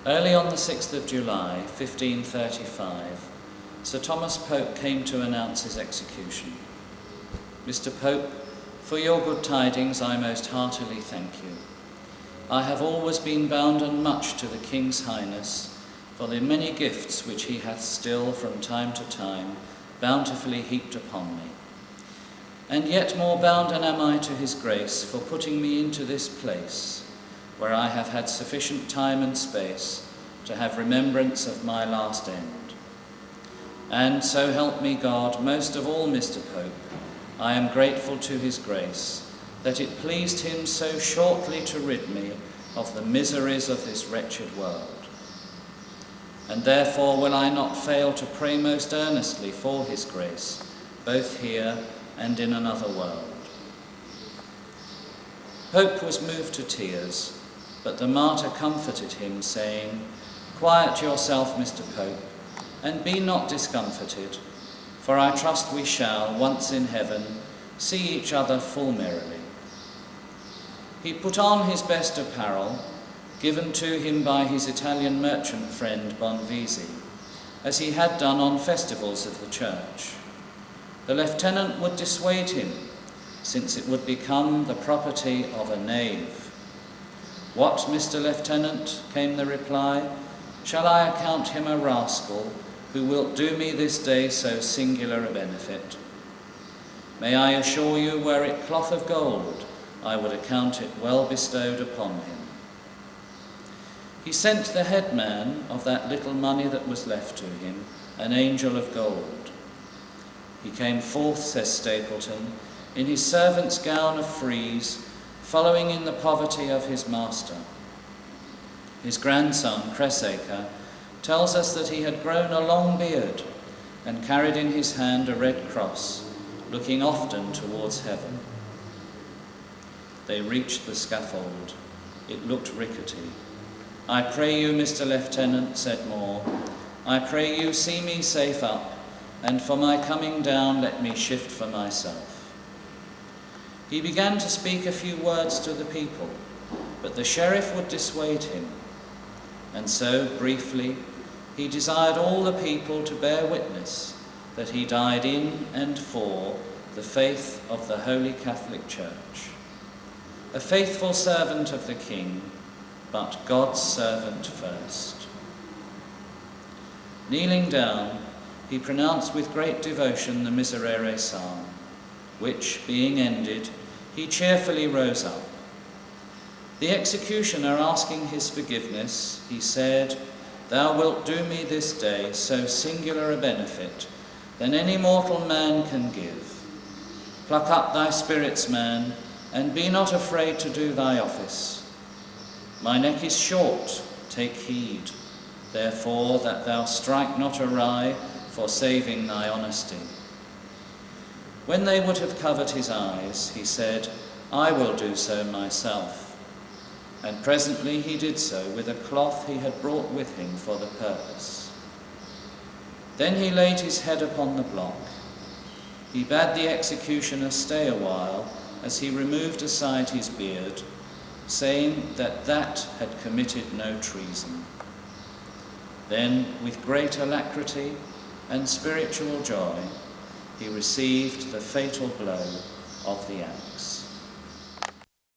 Early on the 6th of July, 1535, Sir Thomas Pope came to announce his execution. Mr. Pope, for your good tidings I most heartily thank you. I have always been bounden much to the King's Highness for the many gifts which he hath still from time to time bountifully heaped upon me. And yet more bounden am I to his grace for putting me into this place, where I have had sufficient time and space to have remembrance of my last end. And so help me God, most of all Mr. Pope, I am grateful to his grace, that it pleased him so shortly to rid me of the miseries of this wretched world. And therefore will I not fail to pray most earnestly for his grace, both here and in another world. Pope was moved to tears, but the martyr comforted him, saying, "Quiet yourself, Mr. Pope, and be not discomfited, for I trust we shall, once in heaven, see each other full merrily." He put on his best apparel, given to him by his Italian merchant friend Bonvisi, as he had done on festivals of the church. The lieutenant would dissuade him, since it would become the property of a knave. "What, Mr. Lieutenant," came the reply, "shall I account him a rascal who wilt do me this day so singular a benefit? May I assure you, were it cloth of gold, I would account it well bestowed upon him." He sent the headman of that little money that was left to him an angel of gold. He came forth, says Stapleton, in his servant's gown of frieze, following in the poverty of his master. His grandson, Cressacre, tells us that he had grown a long beard and carried in his hand a red cross, looking often towards heaven. They reached the scaffold. It looked rickety. "I pray you, Mr. Lieutenant," said Moore, "I pray you see me safe up, and for my coming down let me shift for myself." He began to speak a few words to the people, but the sheriff would dissuade him. And so, briefly, he desired all the people to bear witness that he died in and for the faith of the Holy Catholic Church. A faithful servant of the King, but God's servant first. Kneeling down, he pronounced with great devotion the Miserere psalm, which, being ended, he cheerfully rose up. The executioner asking his forgiveness, he said, "Thou wilt do me this day so singular a benefit than any mortal man can give. Pluck up thy spirits, man, and be not afraid to do thy office. My neck is short, take heed, therefore, that thou strike not awry for saving thy honesty." When they would have covered his eyes, he said, "I will do so myself." And presently he did so with a cloth he had brought with him for the purpose. Then he laid his head upon the block. He bade the executioner stay a while as he removed aside his beard, saying that had committed no treason. Then, with great alacrity and spiritual joy, he received the fatal blow of the axe.